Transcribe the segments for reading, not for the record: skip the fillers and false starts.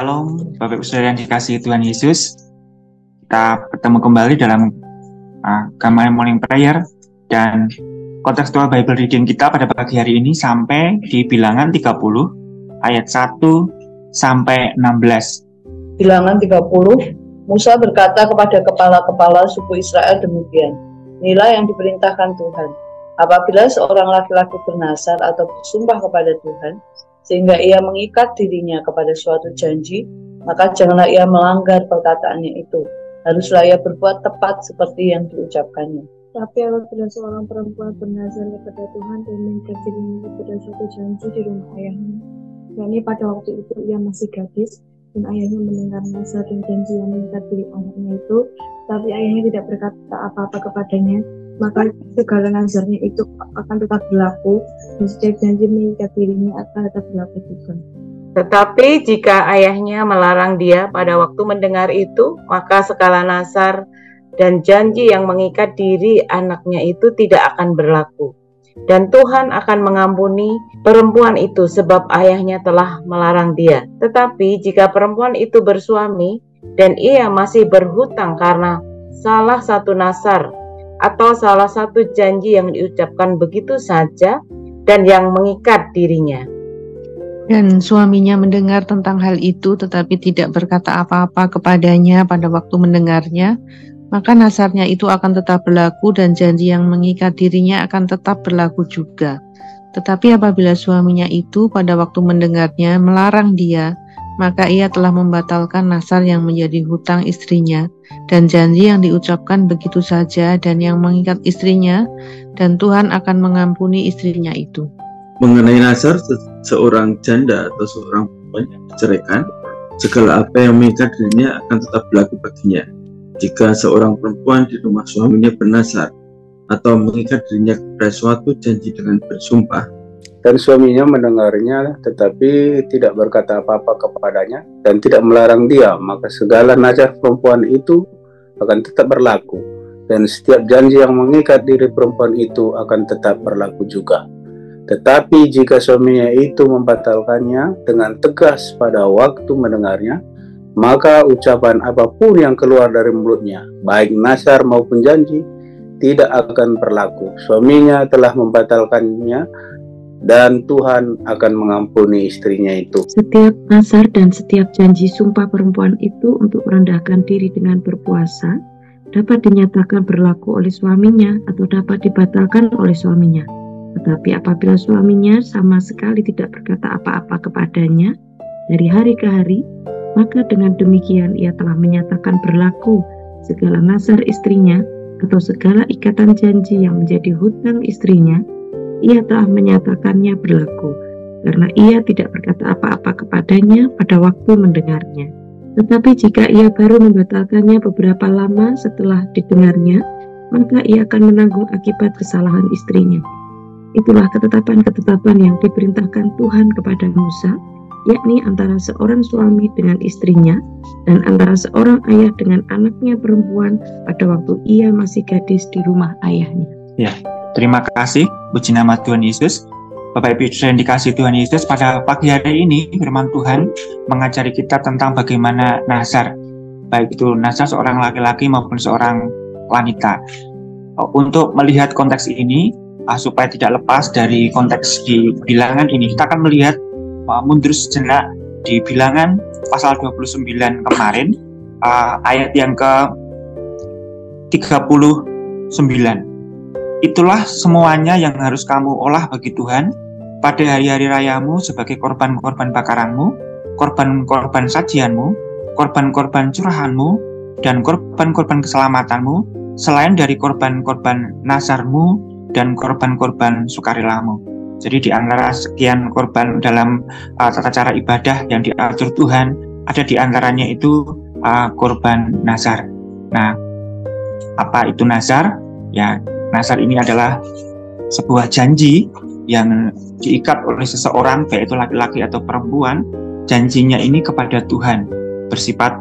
Shalom, Bapak Ibu Saudara yang dikasihi Tuhan Yesus. Kita bertemu kembali dalam Gamma Morning Prayer dan kontekstual Bible reading kita pada pagi hari ini sampai di Bilangan 30 ayat 1 sampai 16. Bilangan 30, Musa berkata kepada kepala-kepala suku Israel demikian, inilah yang diperintahkan Tuhan. Apabila seorang laki-laki bernazar atau bersumpah kepada Tuhan, sehingga ia mengikat dirinya kepada suatu janji, maka janganlah ia melanggar perkataannya itu. Haruslah ia berbuat tepat seperti yang diucapkannya. Tapi apabila seorang perempuan bernazar kepada Tuhan dan mengikat dirinya kepada suatu janji di rumah ayahnya, yakni pada waktu itu ia masih gadis, dan ayahnya mendengar nazar dan janji yang mengikat diri anaknya itu, tapi ayahnya tidak berkata apa-apa kepadanya, maka segala nazarnya itu akan tetap berlaku, dan setiap janji mengikat dirinya akan tetap berlaku juga. Tetapi jika ayahnya melarang dia pada waktu mendengar itu, maka segala nazar dan janji yang mengikat diri anaknya itu tidak akan berlaku. Dan Tuhan akan mengampuni perempuan itu sebab ayahnya telah melarang dia. Tetapi jika perempuan itu bersuami dan ia masih berhutang karena salah satu nazar atau salah satu janji yang diucapkan begitu saja dan yang mengikat dirinya, dan suaminya mendengar tentang hal itu tetapi tidak berkata apa-apa kepadanya pada waktu mendengarnya, maka nazarnya itu akan tetap berlaku dan janji yang mengikat dirinya akan tetap berlaku juga. Tetapi apabila suaminya itu pada waktu mendengarnya melarang dia, maka ia telah membatalkan nazar yang menjadi hutang istrinya dan janji yang diucapkan begitu saja dan yang mengikat istrinya, dan Tuhan akan mengampuni istrinya itu. Mengenai nazar seorang janda atau seorang perempuan yang diceraikan, segala apa yang mengikat dirinya akan tetap berlaku baginya. Jika seorang perempuan di rumah suaminya bernazar atau mengikat dirinya kepada suatu janji dengan bersumpah, dan suaminya mendengarnya tetapi tidak berkata apa-apa kepadanya dan tidak melarang dia, maka segala nazar perempuan itu akan tetap berlaku, dan setiap janji yang mengikat diri perempuan itu akan tetap berlaku juga. Tetapi jika suaminya itu membatalkannya dengan tegas pada waktu mendengarnya, maka ucapan apapun yang keluar dari mulutnya, baik nazar maupun janji, tidak akan berlaku. Suaminya telah membatalkannya, dan Tuhan akan mengampuni istrinya itu. Setiap nazar dan setiap janji sumpah perempuan itu untuk merendahkan diri dengan berpuasa dapat dinyatakan berlaku oleh suaminya atau dapat dibatalkan oleh suaminya. Tetapi apabila suaminya sama sekali tidak berkata apa-apa kepadanya dari hari ke hari, maka dengan demikian ia telah menyatakan berlaku segala nazar istrinya atau segala ikatan janji yang menjadi hutang istrinya. Ia telah menyatakannya berlaku, karena ia tidak berkata apa-apa kepadanya pada waktu mendengarnya. Tetapi jika ia baru membatalkannya beberapa lama setelah didengarnya, maka ia akan menanggung akibat kesalahan istrinya. Itulah ketetapan-ketetapan yang diperintahkan Tuhan kepada Musa, yakni antara seorang suami dengan istrinya, dan antara seorang ayah dengan anaknya perempuan pada waktu ia masih gadis di rumah ayahnya. Ya, terima kasih, puji nama Tuhan Yesus. Bapak Ibu yang dikasihi Tuhan Yesus, pada pagi hari ini firman Tuhan mengajari kita tentang bagaimana nazar, baik itu nazar seorang laki-laki maupun seorang wanita. Untuk melihat konteks ini, supaya tidak lepas dari konteks di Bilangan ini, kita akan melihat mundur sejenak di Bilangan pasal 29 kemarin, ayat yang ke-39. Itulah semuanya yang harus kamu olah bagi Tuhan pada hari-hari rayamu sebagai korban-korban bakaranmu, korban-korban sajianmu, korban-korban curahanmu, dan korban-korban keselamatanmu, selain dari korban-korban nazarmu dan korban-korban sukarelamu. Jadi di antara sekian korban dalam tata cara ibadah yang diatur Tuhan, ada di antaranya itu korban nazar. Nah, apa itu nazar? Ya, nazar ini adalah sebuah janji yang diikat oleh seseorang, baik itu laki-laki atau perempuan. Janjinya ini kepada Tuhan bersifat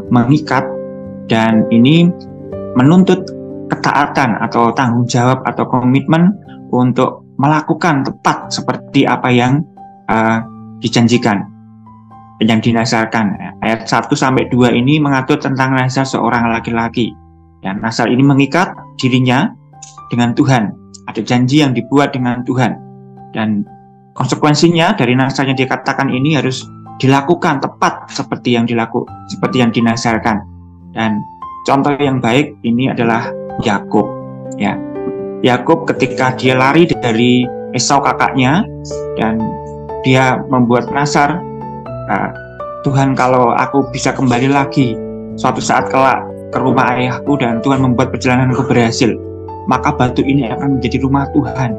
mengikat, dan ini menuntut ketaatan atau tanggung jawab atau komitmen untuk melakukan tepat seperti apa yang dijanjikan. yang dinasarkan. Ayat 1 sampai 2 ini mengatur tentang nazar seorang laki-laki. Dan nazar ini mengikat dirinya dengan Tuhan. Ada janji yang dibuat dengan Tuhan. Dan konsekuensinya dari nazar yang dikatakan ini harus dilakukan tepat seperti yang dinazarkan. Dan contoh yang baik ini adalah Yakub. Ya, Yakub ketika dia lari dari Esau kakaknya dan dia membuat nazar, Tuhan, kalau aku bisa kembali lagi suatu saat kelak ke rumah ayahku dan Tuhan membuat perjalananku berhasil, maka batu ini akan menjadi rumah Tuhan,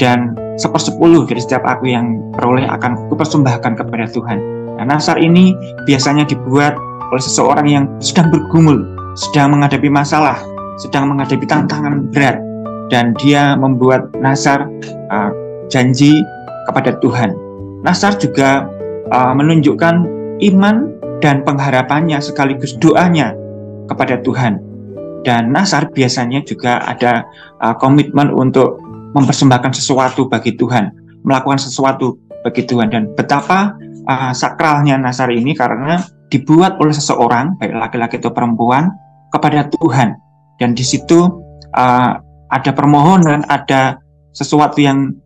dan 1/10 dari setiap aku yang peroleh akan kupersembahkan kepada Tuhan. Nah, nazar ini biasanya dibuat oleh seseorang yang sedang bergumul, sedang menghadapi masalah, sedang menghadapi tantangan berat, dan dia membuat nazar janji kepada Tuhan. Nazar juga menunjukkan iman dan pengharapannya sekaligus doanya kepada Tuhan. Dan nazar biasanya juga ada komitmen untuk mempersembahkan sesuatu bagi Tuhan, melakukan sesuatu bagi Tuhan. Dan betapa sakralnya nazar ini karena dibuat oleh seseorang, baik laki-laki atau perempuan, kepada Tuhan. Dan di situ ada permohonan, ada sesuatu yang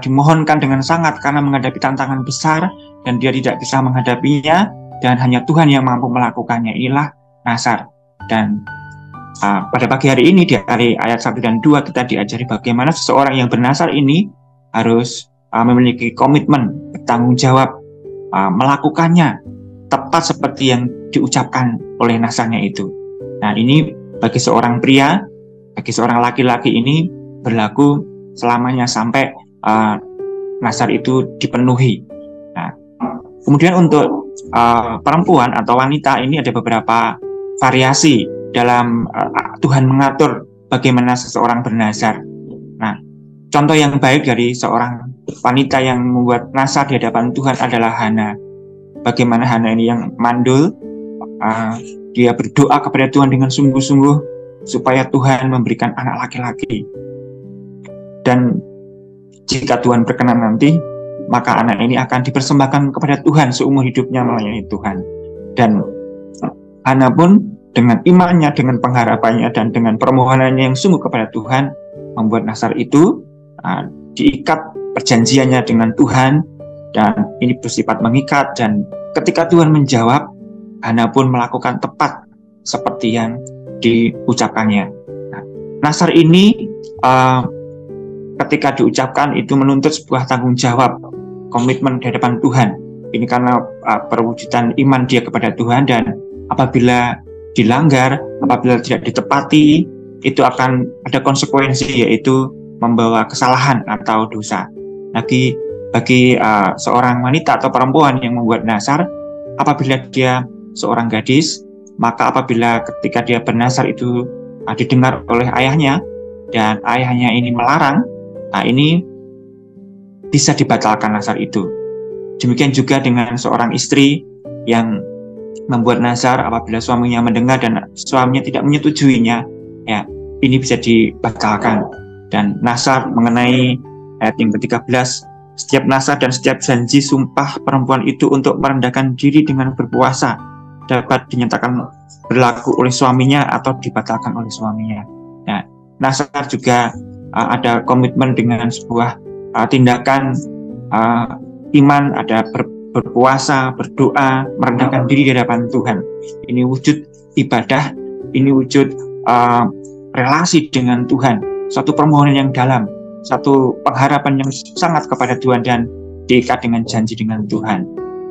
dimohonkan dengan sangat karena menghadapi tantangan besar dan dia tidak bisa menghadapinya, dan hanya Tuhan yang mampu melakukannya. Inilah nazar. Dan pada pagi hari ini dari ayat 1 dan 2 kita diajari bagaimana seseorang yang bernazar ini harus memiliki komitmen, bertanggung jawab, melakukannya tepat seperti yang diucapkan oleh nazarnya itu. Nah, ini bagi seorang pria, bagi seorang laki-laki ini berlaku selamanya sampai nazar itu dipenuhi. Nah, kemudian untuk perempuan atau wanita ini ada beberapa variasi dalam Tuhan mengatur bagaimana seseorang bernazar. Nah, contoh yang baik dari seorang wanita yang membuat nazar di hadapan Tuhan adalah Hana. Bagaimana Hana ini yang mandul, dia berdoa kepada Tuhan dengan sungguh-sungguh supaya Tuhan memberikan anak laki-laki. Dan jika Tuhan berkenan nanti, maka anak ini akan dipersembahkan kepada Tuhan seumur hidupnya melayani Tuhan. Dan Hana pun dengan imannya, dengan pengharapannya, dan dengan permohonannya yang sungguh kepada Tuhan, membuat nazar itu, diikat perjanjiannya dengan Tuhan, dan ini bersifat mengikat. Dan ketika Tuhan menjawab, Hana pun melakukan tepat seperti yang diucapkannya. Nah, nazar ini ketika diucapkan itu menuntut sebuah tanggung jawab, komitmen di hadapan Tuhan. Ini karena perwujudan iman dia kepada Tuhan, dan apabila dilanggar, apabila tidak ditepati, itu akan ada konsekuensi, yaitu membawa kesalahan atau dosa. Bagi seorang wanita atau perempuan yang membuat nazar, apabila dia seorang gadis, maka apabila ketika dia bernazar itu didengar oleh ayahnya, dan ayahnya ini melarang, ini bisa dibatalkan nazar itu. Demikian juga dengan seorang istri yang membuat nazar, apabila suaminya mendengar dan suaminya tidak menyetujuinya, ya ini bisa dibatalkan. Dan nazar mengenai ayat yang ke-13, setiap nazar dan setiap janji sumpah perempuan itu untuk merendahkan diri dengan berpuasa dapat dinyatakan berlaku oleh suaminya atau dibatalkan oleh suaminya. Nah, nazar juga ada komitmen dengan sebuah tindakan iman, ada berpuasa, berdoa, merendahkan diri di hadapan Tuhan. Ini wujud ibadah, ini wujud relasi dengan Tuhan, suatu permohonan yang dalam, satu pengharapan yang sangat kepada Tuhan, dan diikat dengan janji dengan Tuhan.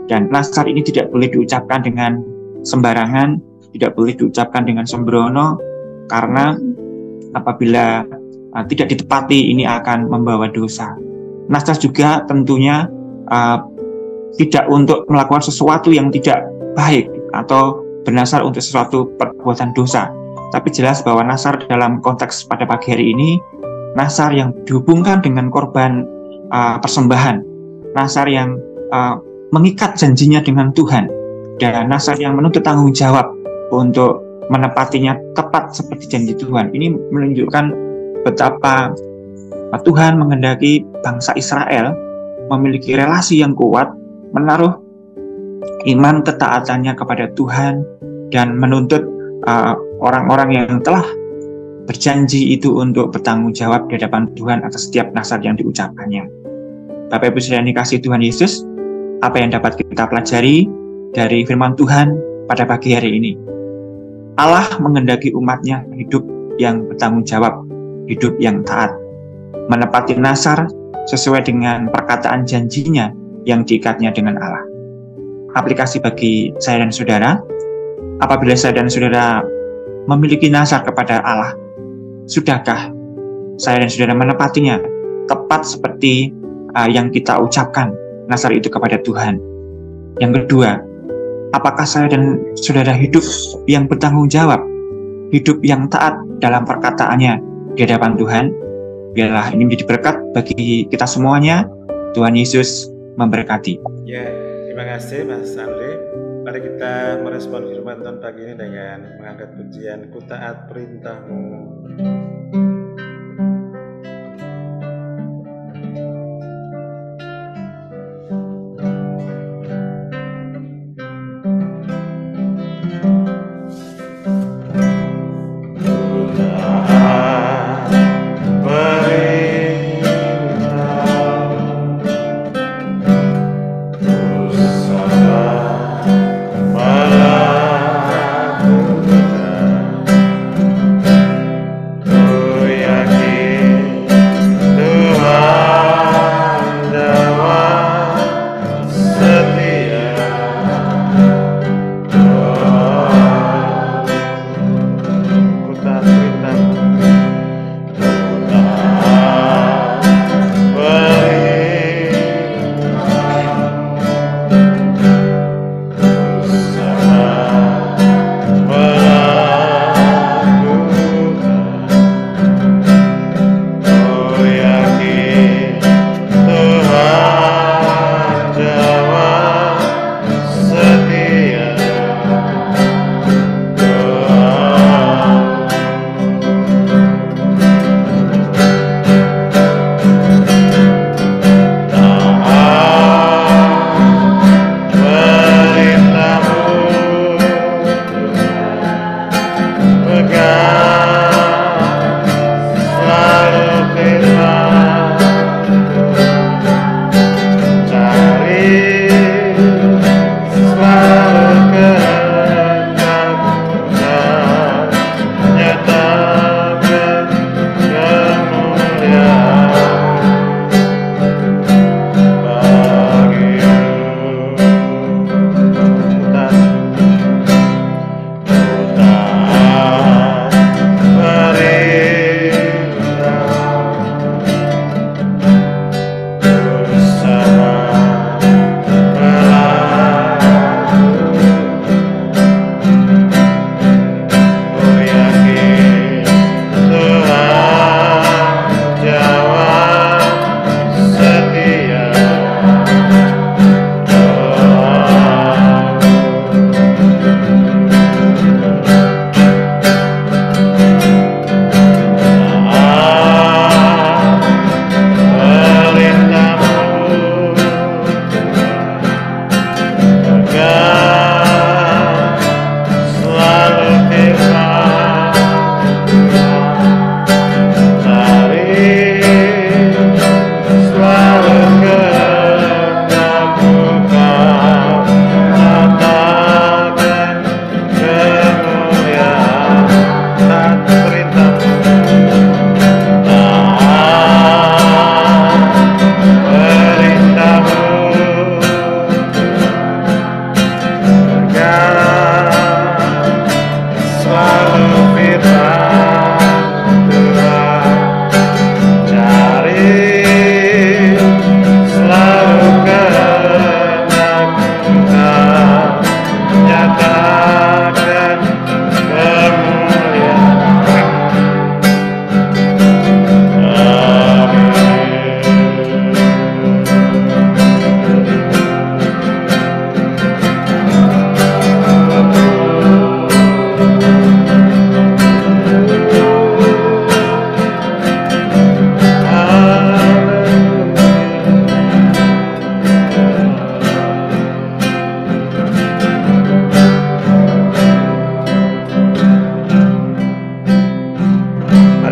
Dan nazar ini tidak boleh diucapkan dengan sembarangan, tidak boleh diucapkan dengan sembrono, karena apabila tidak ditepati ini akan membawa dosa. Nazar juga tentunya tidak untuk melakukan sesuatu yang tidak baik atau bernazar untuk sesuatu perbuatan dosa. Tapi jelas bahwa nazar dalam konteks pada pagi hari ini, nazar yang dihubungkan dengan korban persembahan, nazar yang mengikat janjinya dengan Tuhan, dan nazar yang menuntut tanggung jawab untuk menepatinya tepat seperti janji Tuhan. Ini menunjukkan betapa Tuhan menghendaki bangsa Israel memiliki relasi yang kuat, menaruh iman ketaatannya kepada Tuhan, dan menuntut orang-orang yang telah berjanji itu untuk bertanggung jawab di hadapan Tuhan atas setiap nasihat yang diucapkannya. Bapak Ibu saudara dikasihi Tuhan Yesus, apa yang dapat kita pelajari dari firman Tuhan pada pagi hari ini? Allah menghendaki umatnya hidup yang bertanggung jawab, hidup yang taat, menepati nazar sesuai dengan perkataan janjinya yang diikatnya dengan Allah. Aplikasi bagi saya dan saudara, apabila saya dan saudara memiliki nazar kepada Allah, sudahkah saya dan saudara menepatinya tepat seperti yang kita ucapkan nazar itu kepada Tuhan? Yang kedua, apakah saya dan saudara hidup yang bertanggung jawab, hidup yang taat dalam perkataannya di hadapan Tuhan? Biarlah ini menjadi berkat bagi kita semuanya. Tuhan Yesus memberkati. Ya, terima kasih Mas Andre. Mari kita merespon firman Tuhan pagi ini dengan mengangkat pujian Ku Taat Perintah-Mu.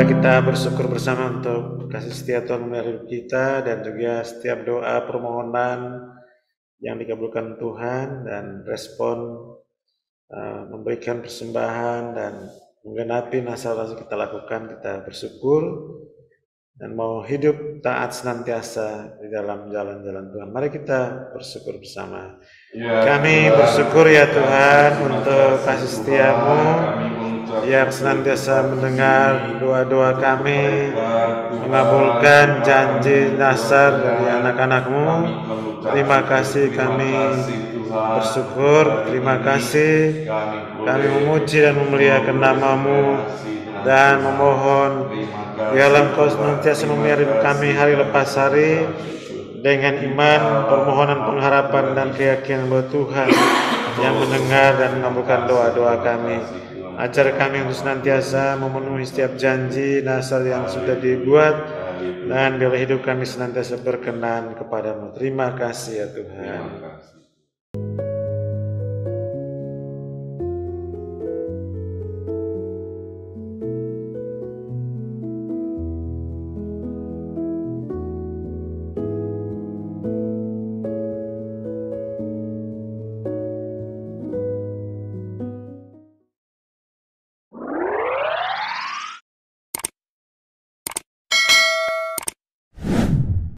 Mari kita bersyukur bersama untuk kasih setia Tuhan memelihara hidup kita, dan juga setiap doa permohonan yang dikabulkan Tuhan, dan respon memberikan persembahan dan menggenapi nasar-nasar kita lakukan. Kita bersyukur dan mau hidup taat senantiasa di dalam jalan-jalan Tuhan. Mari kita bersyukur bersama. Kami bersyukur ya Tuhan untuk kasih setia-Mu yang senantiasa mendengar doa-doa kami, mengabulkan janji nasar dari anak-anak-Mu. Terima kasih, kami bersyukur, terima kasih. Kami memuji dan memuliakan nama-Mu dan memohon biarlah Engkau senantiasa memelihara hidup kami hari lepas hari dengan iman, permohonan, pengharapan, dan keyakinan bahwa Tuhan yang mendengar dan mengabulkan doa-doa kami. Ajar kami untuk senantiasa memenuhi setiap janji nasar yang sudah dibuat, dan biarlah hidup kami senantiasa berkenan kepadamu. Terima kasih ya Tuhan.